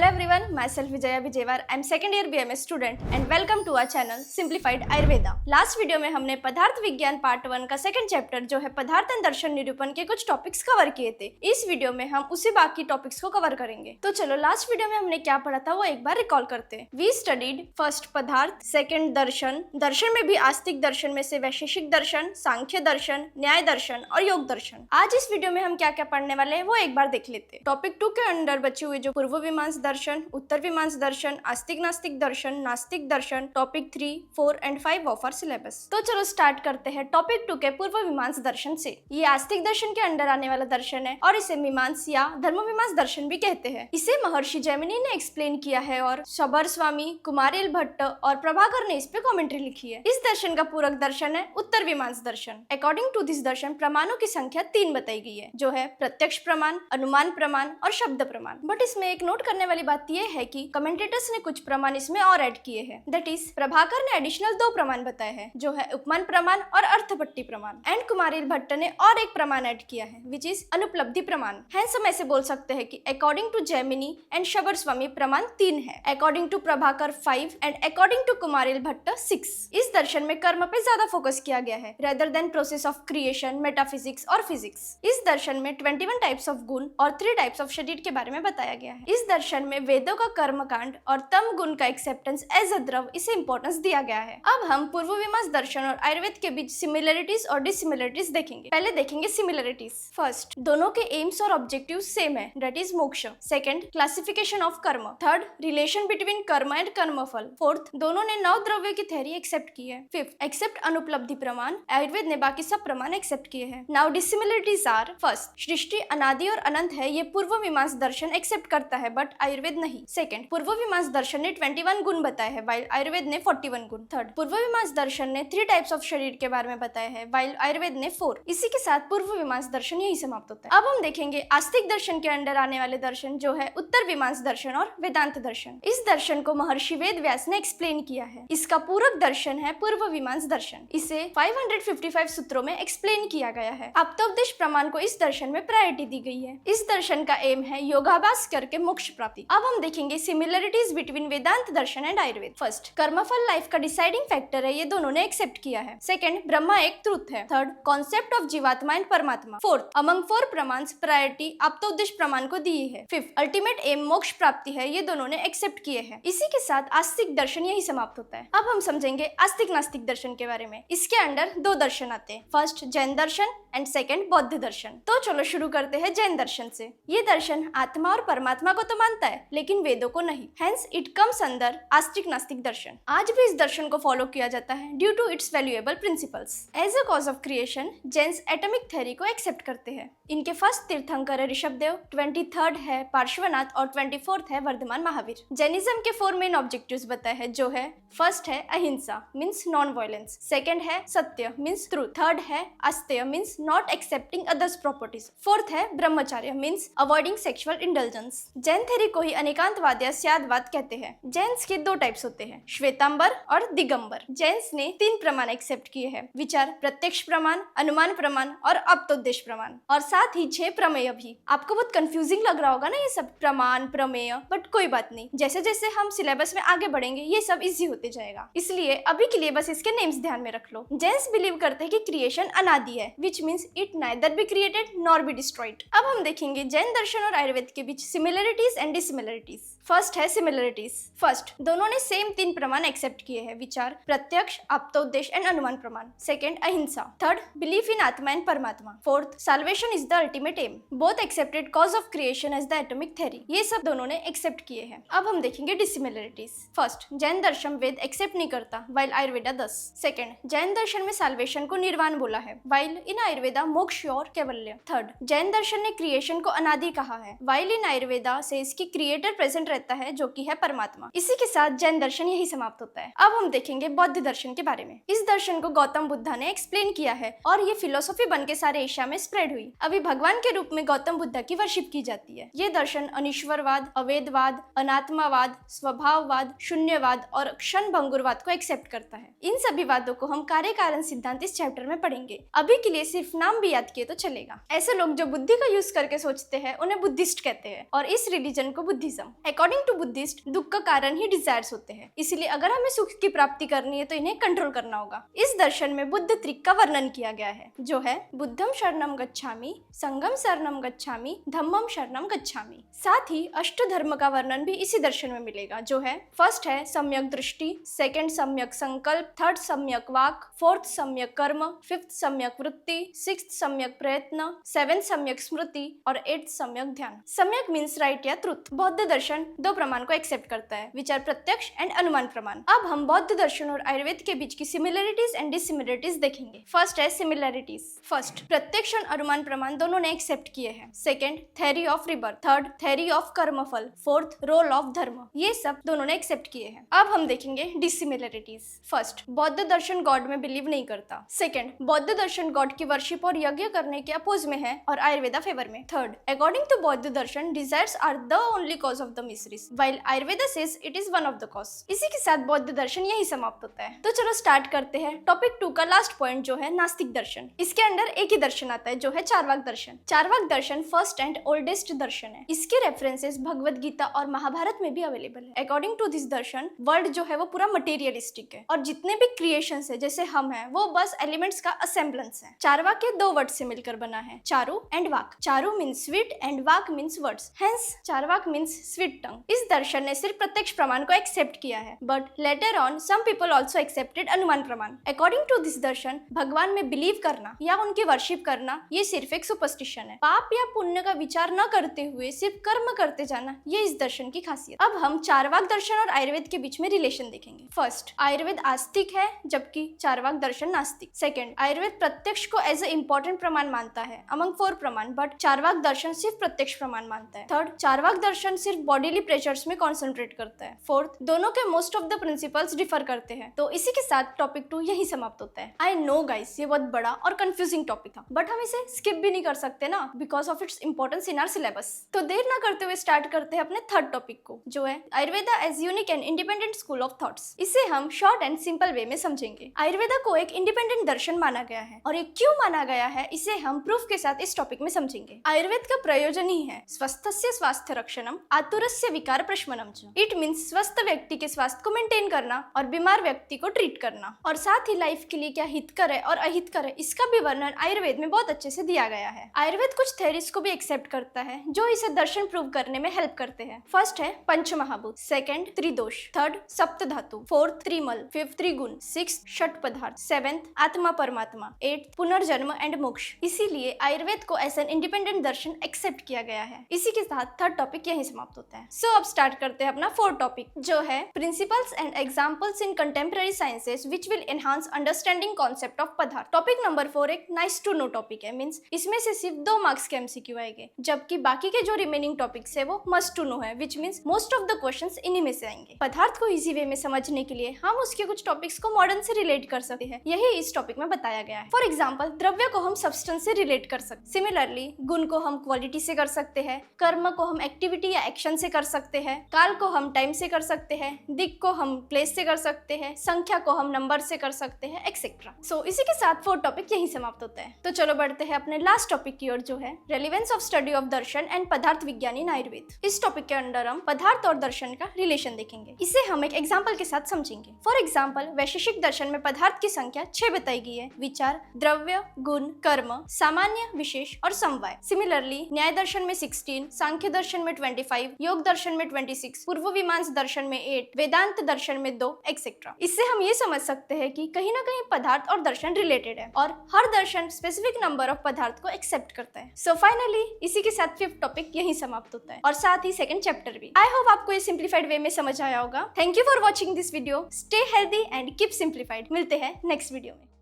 Hello everyone, myself Vijaya Vijayawar. I'm second year BMS student and welcome to our channel Simplified Ayurveda. Last video में हमने पदार्थ विज्ञान part 1 का second chapter जो है पदार्थ एंड दर्शन निरूपण के कुछ टॉपिक्स कवर किए थे। इस वीडियो में हम उसी बाकी टॉपिक्स को कवर करेंगे। तो चलो लास्ट वीडियो में हमने क्या पढ़ा था वो एक बार रिकॉल करते हैं। वी स्टडीड फर्स्ट पदार्थ, सेकंड दर्शन, दर्शन में भी आस्तिक दर्शन में से वैशेषिक दर्शन, सांख्य दर्शन, न्याय दर्शन और योग दर्शन। आज इस वीडियो में हम क्या क्या पढ़ने वाले हैं वो एक बार देख लेते हैं। टॉपिक 2 के अंडर बचे हुए जो पूर्व मीमांसा दर्शन, उत्तर मीमांसा दर्शन, आस्तिक नास्तिक दर्शन, नास्तिक दर्शन, topic 3, 4 and 5 of our syllabus. तो चलो स्टार्ट करते हैं टॉपिक 2 के पूर्व मीमांसा दर्शन से। ये आस्तिक दर्शन के अंडर आने वाला दर्शन है और इसे मीमांसा या धर्म मीमांसा दर्शन भी कहते हैं। इसे महर्षि जैमिनी ने एक्सप्लेन किया है और शबर स्वामी, कुमारिल भट्ट और प्रभाकर ने इस पे कमेंट्री लिखी है। इस दर्शन का पूरक दर्शन है उत्तर मीमांसा दर्शन। अकॉर्डिंग टू दिस दर्शन प्रमाणों की संख्या 3 बताई गई है, जो है प्रत्यक्ष प्रमाण, अनुमान प्रमाण और शब्द प्रमाण। बट इसमें एक नोट करने वाली बात यह है कि कमेंटेटर्स ने कुछ प्रमाण इसमें और ऐड किए हैं। दैट इज प्रभाकर ने एडिशनल 2 प्रमाण बताए हैं, जो है उपमान प्रमाण और अर्थपट्टी प्रमाण। एंड कुमारिल भट्ट ने और एक प्रमाण ऐड किया है, विच इज अनुपलब्धि प्रमाण। हेंस हम ऐसे बोल सकते हैं कि according to Jaimini and Shabar Swami प्रमाण 3 है, according to Prabhakar 5 and according to Kumarila Bhatt 6। इस दर्शन में कर्म पे ज्यादा फोकस किया गया है rather than process of creation, metaphysics और फिजिक्स। इस दर्शन में 21 टाइप्स ऑफ गुण और 3 टाइप्स ऑफ शरीर के बारे में बताया गया है। इस दर्शन में वेदों का कर्म कांड और तम गुण का एक्सेप्टेंस एज अ द्रव, इसे इंपॉर्टेंस दिया गया है। अब हम पूर्व मीमांसा दर्शन और आयुर्वेद के बीच सिमिलरिटीज और डिसिमिलरिटीज देखेंगे। पहले देखेंगे सिमिलरिटीज। फर्स्ट, दोनों के एम्स और ऑब्जेक्टिव सेम है, दैट इज मोक्ष। सेकंड, क्लासिफिकेशन ऑफ कर्म। थर्ड, रिलेशन बिटवीन कर्म एंड कर्मफल। फोर्थ, दोनों ने 9 द्रव्यों की थ्योरी एक्सेप्ट की है। फिफ्थ, एक्सेप्ट अनुपलब्धि प्रमाण, आयुर्वेद ने बाकी सब प्रमाण एक्सेप्ट किए हैं। नाउ डिसिमिलरिटीज आर, फर्स्ट, सृष्टि अनादि और अनंत है, ये पूर्व मीमांसा दर्शन एक्सेप्ट करता है बट आयुर्वेद नहीं। सेकंड, पूर्व मीमांसा दर्शन ने 21 गुण बताए हैं व्हाइल आयुर्वेद ने 41 गुण। थर्ड, पूर्व मीमांसा दर्शन ने 3 टाइप्स ऑफ शरीर के बारे में बताया है व्हाइल आयुर्वेद ने 4। इसी के साथ पूर्व मीमांसा दर्शन यही समाप्त होता है। अब हम देखेंगे आस्तिक दर्शन के अंडर आने वाले दर्शन, जो है उत्तर मीमांसा दर्शन और वेदांत दर्शन। इस दर्शन को महर्षि वेद व्यास ने एक्सप्लेन किया है। इसका पूरक दर्शन है पूर्व मीमांसा दर्शन। इसे 555 सूत्रों में एक्सप्लेन किया गया है। आप्तोपदेश प्रमाण को इस दर्शन में प्रायोरिटी दी गई है। इस दर्शन का एम है योगाभ्यास करके मोक्ष प्राप्ति। अब हम देखेंगे similarities between Vedanta darshan and Ayurveda. First, कर्मफल लाइफ का डिसाइडिंग फैक्टर है, ये दोनों ने एक्सेप्ट किया है। सेकंड, ब्रह्मा एक ट्रुथ है। थर्ड, कॉन्सेप्ट ऑफ जीवात्मा एंड परमात्मा। फोर्थ, अमंग 4 प्रमाण प्रायोरिटी आप्तोपदेश प्रमाण को दी है। फिफ्थ, अल्टीमेट एम मोक्ष प्राप्ति है, ये दोनों ने एक्सेप्ट किए हैं। इसी के साथ आस्तिक दर्शन यही समाप्त होता है। अब हम समझेंगे आस्तिक नास्तिक दर्शन के बारे में। इसके अंडर 2 दर्शन आते हैं, first Jan Darshan and second बौद्ध दर्शन। तो चलो शुरू करते हैं जैन दर्शन से। ये दर्शन आत्मा और परमात्मा को तो मानता है लेकिन वेदों को नहीं, हेंस इट कम्स अंदर आस्तिक नास्तिक दर्शन। आज भी इस दर्शन को फॉलो किया जाता है due to its valuable principles. As a cause of creation Jains atomic theory को एक्सेप्ट करते हैं। इनके फर्स्ट तीर्थंकर है ऋषभदेव, 23rd है पार्श्वनाथ और 24th है वर्धमान महावीर। जैनिज्म के 4 मेन ऑब्जेक्टिव्स बताए हैं, जो है फर्स्ट है अहिंसा मींस नॉन वायलेंस, सेकंड है सत्य मींस ट्रूथ, थर्ड है अस्तेय means not accepting others properties, fourth है ब्रह्मचर्य means avoiding sexual indulgence. Jain theory को ही अनेकांतवाद या स्यादवाद कहते हैं। जैन्स के 2 टाइप्स होते हैं, श्वेतांबर और दिगंबर। जैन्स ने 3 प्रमाण एक्सेप्ट किए हैं, विचार प्रत्यक्ष प्रमाण, अनुमान प्रमाण और आप्तोपदेश प्रमाण, और साथ ही 6 प्रमेय भी। आपको बहुत कंफ्यूजिंग लग रहा होगा ना ये सब प्रमाण प्रमेय, बट कोई बात नहीं, जैसे जैसे हम सिलेबस में आगे बढ़ेंगे ये सब इजी होते जाएगा, इसलिए अभी के लिए बस इसके नेम्स ध्यान में रख लो। जैन्स बिलीव करते हैं कि क्रिएशन अनादि है, which means it neither be created nor be destroyed. अब हम देखेंगे जैन दर्शन और आयुर्वेद के बीच सिमिलरिटीज एंड डिसिमिलरिटीज। फर्स्ट है सिमिलरिटीज। फर्स्ट, दोनों ने सेम 3 प्रमाण एक्सेप्ट किए हैं, विचार प्रत्यक्ष, आप्तोपदेश एंड अनुमान प्रमाण। सेकंड, अहिंसा। Third, belief in atma and paramatma. Fourth, salvation is the ultimate aim. Both accepted cause of creation as the atomic theory. ये सब दोनों ने एक्सेप्ट किए हैं। अब हम देखेंगे डिसिमिलरिटीज। फर्स्ट, जैन दर्शन वेद एक्सेप्ट नहीं करता व्हाइल आयुर्वेदा 10। सेकंड, जैन दर्शन में साल्वेशन को निर्वाण बोला है व्हाइल इन आयुर्वेदा मोक्ष और कैवल्य। थर्ड, जैन दर्शन ने क्रिएशन को अनादि कहा है व्हाइल इन आयुर्वेदा से इसकी क्रिएटर प्रेजेंट रहता है, जो कि है परमात्मा। इसी के साथ जैन दर्शन यही समाप्त होता है। अब हम देखेंगे बौद्ध दर्शन के बारे में। इस दर्शन को गौतम बुद्धा ने एक्सप्लेन किया है और ये फिलोसॉफी बन के सारे एशिया में स्प्रेड हुई। अभी भगवान के रूप में गौतम बुद्धा की वर्शिप की जाती है। ये दर्शन अनिश्वरवाद, अवेदवाद, अनात्मावाद, स्वभाववाद, शून्यवाद और क्षण भंगुरवाद को एक्सेप्ट करता है। इन सभी वादों को हम कार्य कारण सिद्धांत इस चैप्टर में पढ़ेंगे। अभी के लिए सिर्फ नाम भी याद किए तो चलेगा। ऐसे लोग जो बुद्धि का यूज करके सोचते हैं उन्हें बुद्धिस्ट कहते हैं और इस रिलीजन को बुद्धिज्म। अकॉर्डिंग टू बुद्धिस्ट दुख का कारण ही डिजायर्स होते हैं, इसलिए अगर हमें सुख की प्राप्ति करनी है तो इन्हें कंट्रोल करना होगा। इस दर्शन में बुद्ध त्रिक का वर्णन किया गया है, जो है बुद्धम शरणम गच्छामि, संघम शरणम गच्छामि, धम्मम शरणम गच्छामि। साथ ही अष्ट धर्म का वर्णन भी इसी दर्शन में मिलेगा, जो है फर्स्ट है सम्यक दृष्टि, सेकंड सम्यक संकल्प, थर्ड सम्यक वाक, फोर्थ सम्यक कर्म, फिफ्थ सम्यक वृत्ति, सिक्स्थ सम्यक प्रयत्न, सेवेंथ सम्यक स्मृति और एट्थ सम्यक ध्यान। सम्यक मीन्स राइट या ट्रुथ। बौद्ध दर्शन दो प्रमाण को एक्सेप्ट करता है, विचार प्रत्यक्ष एंड अनुमान प्रमाण। अब हम बौद्ध दर्शन और आयुर्वेद के बीच की सिमिलरिटीज एंड डिसिमिलरिटीज देखेंगे। फर्स्ट है सिमिलरिटीज। फर्स्ट, प्रत्यक्ष और अनुमान प्रमाण दोनों ने एक्सेप्ट किए हैं। Second, theory of rebirth. Third, theory of कर्मफल। फोर्थ, रोल ऑफ धर्म। ये सब दोनों ने एक्सेप्ट किए हैं। अब हम देखेंगे डिसिमिलरिटीज। फर्स्ट, बौद्ध दर्शन गॉड में बिलीव नहीं करता। सेकंड, बौद्ध दर्शन गॉड की वर्शिप और यज्ञ करने के अपोज में है और आयुर्वेदा फेवर में। थर्ड, अकॉर्डिंग टू बौद्ध दर्शन desires are the only cause of the miseries, while Ayurveda says it is one of the cause. इसी के साथ बौद्ध दर्शन यही समाप्त होता है। तो चलो स्टार्ट करते हैं टॉपिक 2 का लास्ट पॉइंट, जो है नास्तिक दर्शन। इसके अंदर एक ही दर्शन आता है, जो है चारवाक दर्शन। चारवाक दर्शन फर्स्ट एंड ओल्डेस्ट दर्शन है। इसके रेफरेंसेस भगवद गीता और महाभारत में भी अवेलेबल है। According to this darshan world जो है वो पूरा मटेरियलिस्टिक है और जितने भी क्रिएशंस है जैसे हम हैं वो बस एलिमेंट्स का असेंबलेंस है। चारवाक के दो वर्ड से मिलकर बना है, चारु एंड वाक। चारु मीन्स स्वीट एंड वाक means words, hence Charvak means sweet tongue. इस दर्शन ने सिर्फ प्रत्यक्ष प्रमाण को एक्सेप्ट किया है, but later on some people also accepted anumana pramana. According to this दर्शन भगवान में बिलीव करना या उनकी वर्शिप करना ये सिर्फ एक सुपरस्टिशन है। पाप या पुण्य का विचार न करते हुए सिर्फ कर्म करते जाना, ये इस दर्शन की खासियत। अब हम चारवाक दर्शन और आयुर्वेद के बीच में रिलेशन देखेंगे। फर्स्ट, आयुर्वेद आस्तिक है जबकि चारवाक दर्शन नास्तिक। सेकंड, आयुर्वेद प्रत्यक्ष को एज ए इंपॉर्टेंट प्रमाण मानता है अमंग 4 प्रमाण, बट चारवाक दर्शन सिर्फ प्रत्यक्ष प्रमाण मानता है। थर्ड, चारवाक दर्शन सिर्फ बॉडीली प्रेशर्स में कॉन्सेंट्रेट करता है। फोर्थ, दोनों के most of the principles differ करते हैं। तो इसी के साथ टॉपिक 2 यही समाप्त होता है। आई नो गाइस, ये बहुत बड़ा और कंफ्यूजिंग टॉपिक था, बट हम इसे स्किप भी नहीं कर सकते ना, because of its importance in our syllabus. तो देर ना करते हुए स्टार्ट करते हैं अपने थर्ड टॉपिक को, जो है Ayurveda as unique and independent school of thoughts. इसे हम शॉर्ट एंड सिंपल वे में समझेंगे। आयुर्वेदा को एक इंडिपेंडेंट दर्शन माना गया है और ये क्यों माना गया है इसे हम प्रूफ के साथ इस टॉपिक में समझेंगे। आयुर्वेद का प्रयोजन ही है स्वस्थस्य स्वास्थ्य रक्षणम आतुरस्य विकार प्रशमनम च। इट मींस स्वस्थ व्यक्ति के स्वास्थ्य को मेंटेन करना और बीमार व्यक्ति को ट्रीट करना, और साथ ही लाइफ के लिए क्या हितकर है और अहितकर है इसका भी वर्णन आयुर्वेद में बहुत अच्छे से दिया गया है। आयुर्वेद कुछ थ्योरीज को भी एक्सेप्ट करता है जो इसे दर्शन प्रूव करने में हेल्प करते हैं। फर्स्ट है पंचमहाभूत, सेकंड त्रिदोष, थर्ड सप्त धातु, फोर्थ त्रिमल, फिफ्थ त्रिगुण, सिक्स्थ षट पदार्थ, सेवेंथ आत्मा परमात्मा, एट्थ पुनर्जन्म एंड मोक्ष। इसीलिए आयुर्वेद को एज एन इंडिपेंडेंट दर्शन एक्सेप्ट किया गया है। इसी के साथ थर्ड टॉपिक यही समाप्त होता है। सो अब स्टार्ट करते हैं अपना फोर्थ टॉपिक, जो है principles and examples in contemporary sciences which will enhance understanding concept of पदार्थ। टॉपिक नंबर 4 एक नाइस टू नो टॉपिक है, मींस इसमें से सिर्फ 2 मार्क्स के एमसीक्यू आएंगे, जबकि बाकी के जो रिमेनिंग टॉपिक्स है वो मस्ट टू नो है, which means most of the questions इन्हीं में से आएंगे। पदार्थ को इजी वे में समझने के लिए हम उसके कुछ टॉपिक्स को मॉडर्न से रिलेट कर सकते हैं, यही इस टॉपिक में बताया गया है। फॉर एग्जाम्पल, द्रव्य को हम सब्सटेंस से रिलेट कर सकते, सिमिलरली गुण को हम क्वालिटी से कर सकते हैं, कर्म को हम एक्टिविटी या एक्शन से कर सकते हैं, काल को हम टाइम से कर सकते हैं, दिक को हम प्लेस से कर सकते हैं, संख्या को हम नंबर से कर सकते हैं, एक्सेट्रा। सो इसी के साथ 4 टॉपिक यही समाप्त होता है। तो चलो बढ़ते हैं अपने लास्ट टॉपिक की ओर, जो है relevance of study of Darshan and पदार्थ विज्ञान इन आयुर्वेद। इस टॉपिक के अंदर हम पदार्थ और दर्शन का रिलेशन देखेंगे। इसे हम एक एग्जाम्पल के साथ समझेंगे। फॉर एग्जाम्पल, वैशेषिक दर्शन में पदार्थ की संख्या 6 बताई गई है, विचार, द्रव्य, गुण, कर्म, सामान्य, विशेष और समवाय। सिमिलरली न्याय दर्शन में 16, सांख्य दर्शन में 25, योग दर्शन में 26, पूर्व मीमांसा दर्शन में 8, वेदांत दर्शन में 2, एक्सेट्रा। इससे हम ये समझ सकते हैं कि कहीं ना कहीं पदार्थ और दर्शन रिलेटेड है और हर दर्शन स्पेसिफिक नंबर ऑफ पदार्थ को एक्सेप्ट करता है। सो फाइनली इसी के साथ 5th टॉपिक यही समाप्त होता है और साथ ही 2nd चैप्टर भी। आई होप आपको ये सिंप्लीफाइड वे में समझ आया होगा। Thank you for watching this video. Stay healthy and keep simplified. मिलते हैं नेक्स्ट वीडियो में।